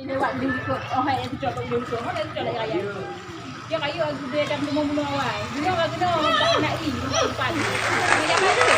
Ini buat beli ikut. Oh, hai itu coba beli ikut. Mana coba lagi raya itu. Dia kaya dia akan bunuh-bunuh awal. Dia orang kena tak nak i depan. Dia apa tu?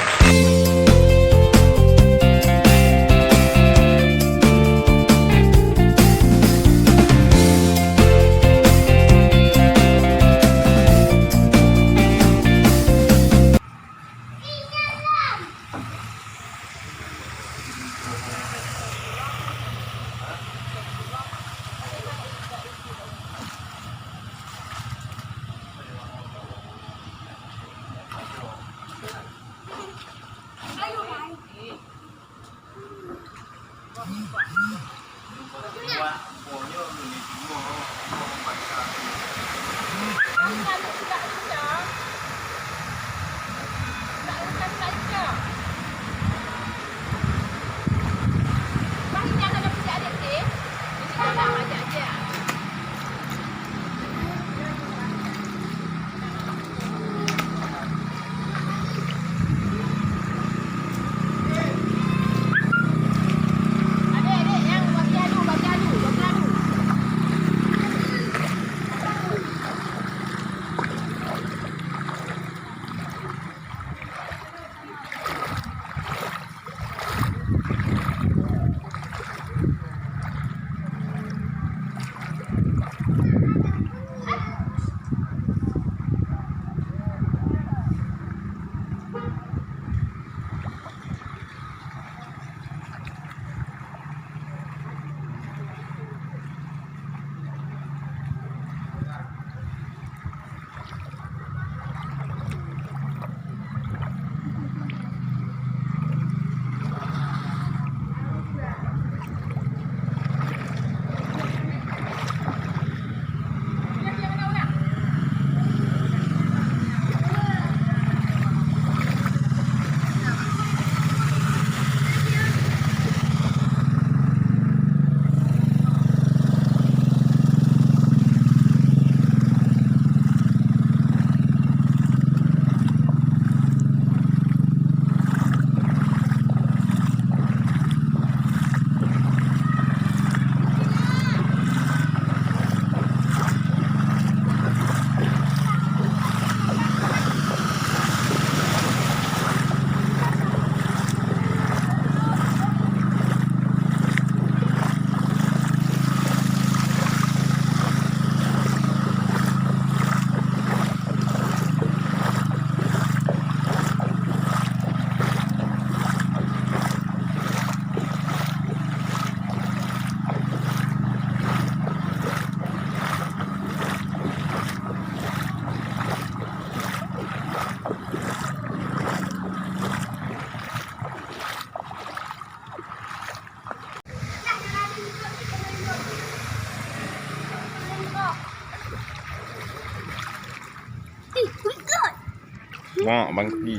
Wah, bangki.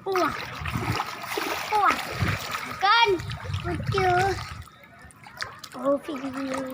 Wah. Wah. Kan. Lucu. Oh, video.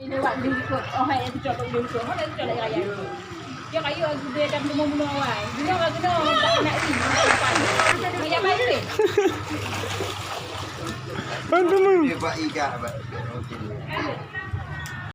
Ini buat beli ikut. Oh, hai itu coba beli ikut. Mana coba lagi raya itu. Dia kaya dia akan bunuh-bunuh awal. Dia orang kena tak nak i depan. Dia apa tu? Bantu mu. Dia buat ikan. Okey.